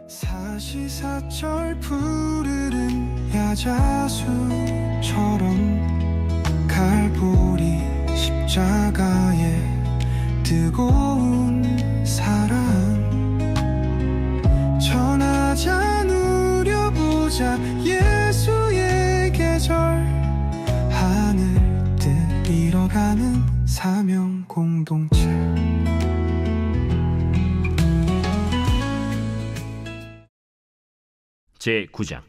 사시사철 푸르른 야자수처럼 갈보리 십자가에 뜨거운 사랑 전하자 누려보자 예수의 계절 하늘 뜻 이뤄가는 사명 공동체. 제9장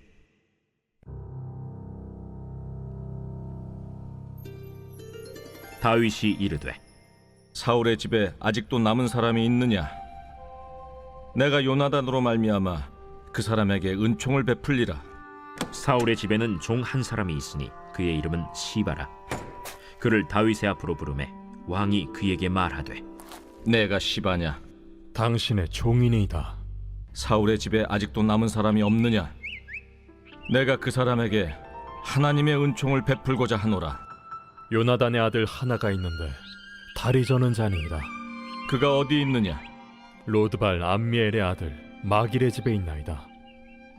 다윗이 이르되 사울의 집에 아직도 남은 사람이 있느냐? 내가 요나단으로 말미암아 그 사람에게 은총을 베풀리라. 사울의 집에는 종 한 사람이 있으니 그의 이름은 시바라. 그를 다윗의 앞으로 부르매 왕이 그에게 말하되 내가 시바냐? 당신의 종이니이다. 사울의 집에 아직도 남은 사람이 없느냐? 내가 그 사람에게 하나님의 은총을 베풀고자 하노라. 요나단의 아들 하나가 있는데 다리 저는 자니이다. 그가 어디 있느냐? 로드발 암미엘의 아들 마길의 집에 있나이다.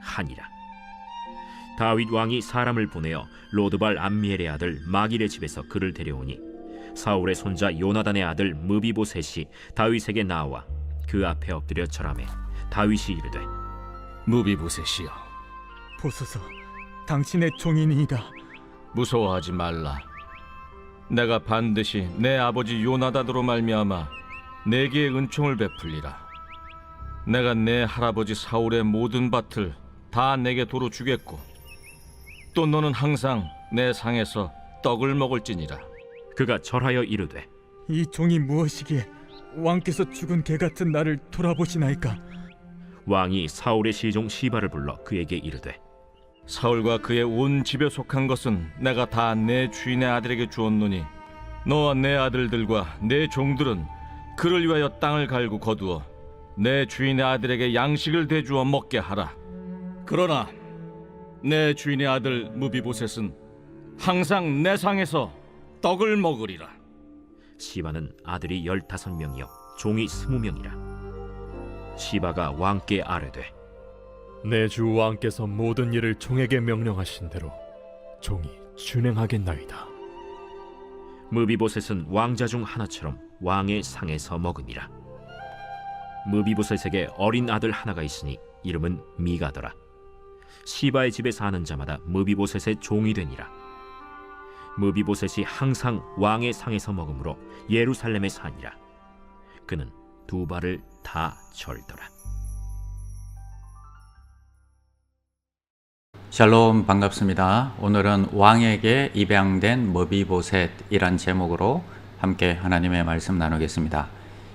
하니라. 다윗 왕이 사람을 보내어 로드발 암미엘의 아들 마길의 집에서 그를 데려오니 사울의 손자 요나단의 아들 무비보셋이 다윗에게 나와 그 앞에 엎드려 절하매 다윗이 이르되 무비보셋이여, 보소서, 당신의 종이니이다. 무서워하지 말라. 내가 반드시 내 아버지 요나단으로 말미암아 내게 은총을 베풀리라. 내가 내 할아버지 사울의 모든 밭을 다 내게 도로 주겠고 또 너는 항상 내 상에서 떡을 먹을지니라. 그가 절하여 이르되 이 종이 무엇이기에 왕께서 죽은 개 같은 나를 돌아보시나이까? 왕이 사울의 시종 시바를 불러 그에게 이르되 사울과 그의 온 집에 속한 것은 내가 다 내 주인의 아들에게 주었노니 너와 내 아들들과 내 종들은 그를 위하여 땅을 갈고 거두어 내 주인의 아들에게 양식을 대주어 먹게 하라. 그러나 내 주인의 아들 무비보셋은 항상 내 상에서 떡을 먹으리라. 시바는 아들이 15명이요 종이 20명이라. 시바가 왕께 아뢰되 내 주 왕께서 모든 일을 종에게 명령하신 대로 종이 준행하겠나이다. 무비보셋은 왕자 중 하나처럼 왕의 상에서 먹으니라. 무비보셋에게 어린 아들 하나가 있으니 이름은 미가더라. 시바의 집에 사는 자마다 무비보셋의 종이 되니라. 무비보셋이 항상 왕의 상에서 먹으므로 예루살렘에 사니라. 그는 두 발을 다 절더라. 샬롬, 반갑습니다. 오늘은 왕에게 입양된 머비보셋이란 제목으로 함께 하나님의 말씀 나누겠습니다.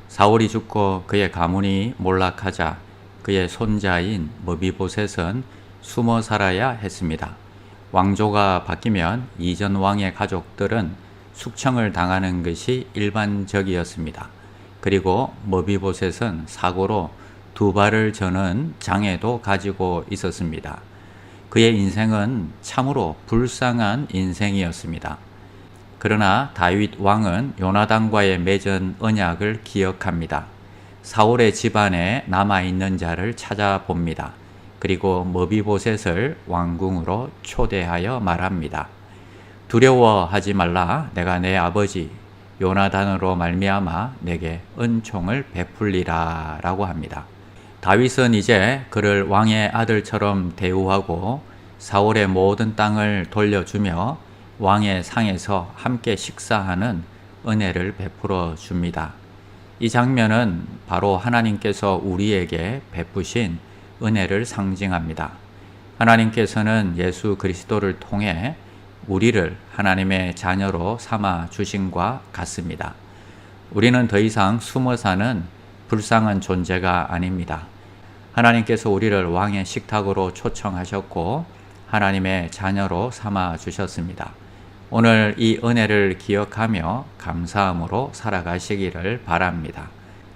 사울이 죽고 그의 가문이 몰락하자 그의 손자인 머비보셋은 숨어 살아야 했습니다. 왕조가 바뀌면 이전 왕의 가족들은 숙청을 당하는 것이 일반적이었습니다. 그리고 머비보셋은 사고로 두 발을 저는 장애도 가지고 있었습니다. 그의 인생은 참으로 불쌍한 인생이었습니다. 그러나 다윗 왕은 요나단과의 맺은 언약을 기억합니다. 사울의 집안에 남아있는 자를 찾아봅니다. 그리고 머비보셋을 왕궁으로 초대하여 말합니다. 두려워하지 말라. 내가 내 아버지 요나단으로 말미암아 내게 은총을 베풀리라 라고 합니다. 다윗은 이제 그를 왕의 아들처럼 대우하고 사울의 모든 땅을 돌려주며 왕의 상에서 함께 식사하는 은혜를 베풀어 줍니다. 이 장면은 바로 하나님께서 우리에게 베푸신 은혜를 상징합니다. 하나님께서는 예수 그리스도를 통해 우리를 하나님의 자녀로 삼아 주신과 같습니다. 우리는 더 이상 숨어 사는 불쌍한 존재가 아닙니다. 하나님께서 우리를 왕의 식탁으로 초청하셨고 하나님의 자녀로 삼아 주셨습니다. 오늘 이 은혜를 기억하며 감사함으로 살아가시기를 바랍니다.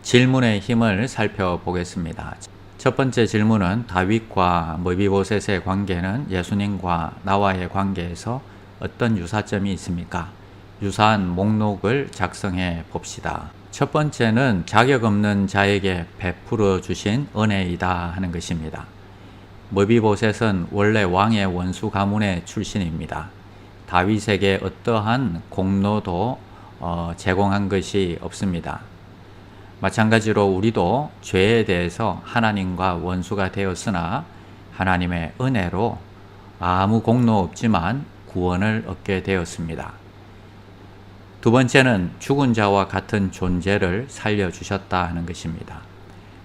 질문의 힘을 살펴보겠습니다. 첫 번째 질문은 다윗과 머비보셋의 관계는 예수님과 나와의 관계에서 어떤 유사점이 있습니까? 유사한 목록을 작성해 봅시다. 첫 번째는 자격 없는 자에게 베풀어 주신 은혜이다 하는 것입니다. 머비보셋은 원래 왕의 원수 가문의 출신입니다. 다윗에게 어떠한 공로도 제공한 것이 없습니다. 마찬가지로 우리도 죄에 대해서 하나님과 원수가 되었으나 하나님의 은혜로 아무 공로 없지만 구원을 얻게 되었습니다. 두 번째는 죽은 자와 같은 존재를 살려주셨다 하는 것입니다.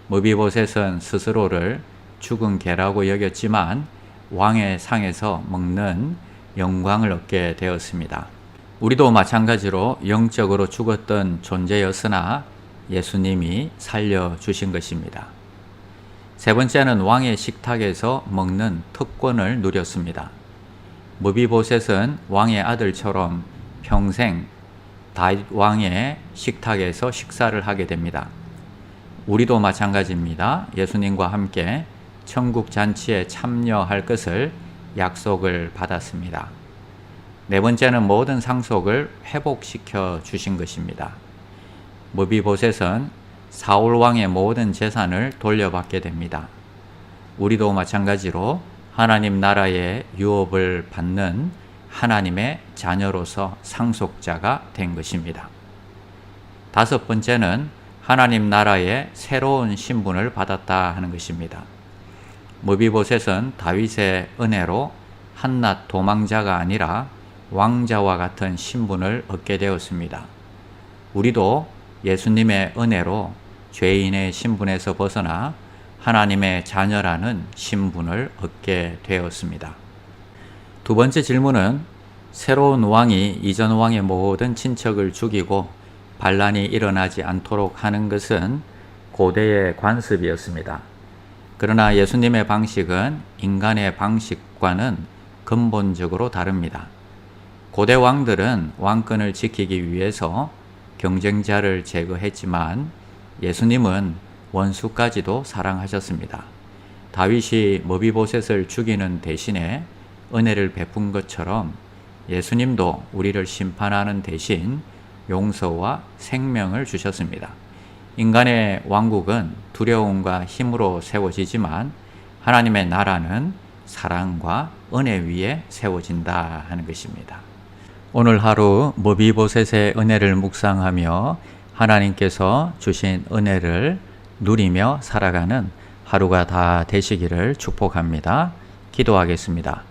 머비보셋은 스스로를 죽은 개라고 여겼지만 왕의 상에서 먹는 영광을 얻게 되었습니다. 우리도 마찬가지로 영적으로 죽었던 존재였으나 예수님이 살려주신 것입니다. 세 번째는 왕의 식탁에서 먹는 특권을 누렸습니다. 머비보셋은 왕의 아들처럼 평생 다윗 왕의 식탁에서 식사를 하게 됩니다. 우리도 마찬가지입니다. 예수님과 함께 천국 잔치에 참여할 것을 약속을 받았습니다. 네 번째는 모든 상속을 회복시켜 주신 것입니다. 머비보셋은 사울 왕의 모든 재산을 돌려받게 됩니다. 우리도 마찬가지로 하나님 나라의 유업을 받는 하나님의 자녀로서 상속자가 된 것입니다. 다섯 번째는 하나님 나라의 새로운 신분을 받았다 하는 것입니다. 머비보셋은 다윗의 은혜로 한낱 도망자가 아니라 왕자와 같은 신분을 얻게 되었습니다. 우리도 예수님의 은혜로 죄인의 신분에서 벗어나 하나님의 자녀라는 신분을 얻게 되었습니다. 두 번째 질문은 새로운 왕이 이전 왕의 모든 친척을 죽이고 반란이 일어나지 않도록 하는 것은 고대의 관습이었습니다. 그러나 예수님의 방식은 인간의 방식과는 근본적으로 다릅니다. 고대 왕들은 왕권을 지키기 위해서 경쟁자를 제거했지만 예수님은 원수까지도 사랑하셨습니다. 다윗이 머비보셋을 죽이는 대신에 은혜를 베푼 것처럼 예수님도 우리를 심판하는 대신 용서와 생명을 주셨습니다. 인간의 왕국은 두려움과 힘으로 세워지지만 하나님의 나라는 사랑과 은혜 위에 세워진다 하는 것입니다. 오늘 하루 머비보셋의 은혜를 묵상하며 하나님께서 주신 은혜를 누리며 살아가는 하루가 다 되시기를 축복합니다. 기도하겠습니다.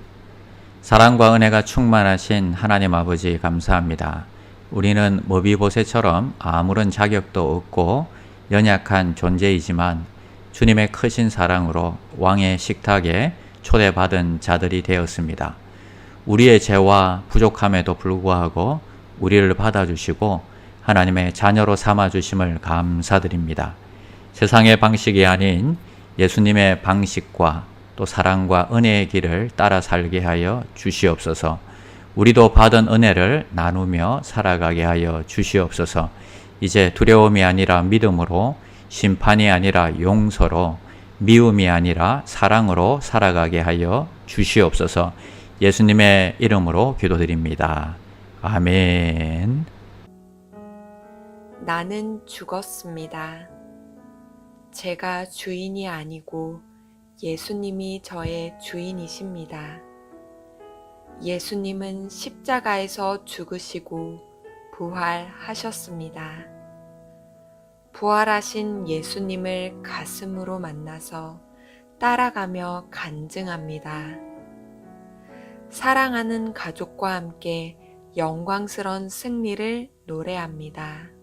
사랑과 은혜가 충만하신 하나님 아버지 감사합니다. 우리는 머비보셋처럼 아무런 자격도 없고 연약한 존재이지만 주님의 크신 사랑으로 왕의 식탁에 초대받은 자들이 되었습니다. 우리의 죄와 부족함에도 불구하고 우리를 받아주시고 하나님의 자녀로 삼아주심을 감사드립니다. 세상의 방식이 아닌 예수님의 방식과 또 사랑과 은혜의 길을 따라 살게 하여 주시옵소서. 우리도 받은 은혜를 나누며 살아가게 하여 주시옵소서. 이제 두려움이 아니라 믿음으로, 심판이 아니라 용서로, 미움이 아니라 사랑으로 살아가게 하여 주시옵소서. 예수님의 이름으로 기도드립니다. 아멘. 나는 죽었습니다. 제가 주인이 아니고 예수님이 저의 주인이십니다. 예수님은 십자가에서 죽으시고 부활하셨습니다. 부활하신 예수님을 가슴으로 만나서 따라가며 간증합니다. 사랑하는 가족과 함께 영광스러운 승리를 노래합니다.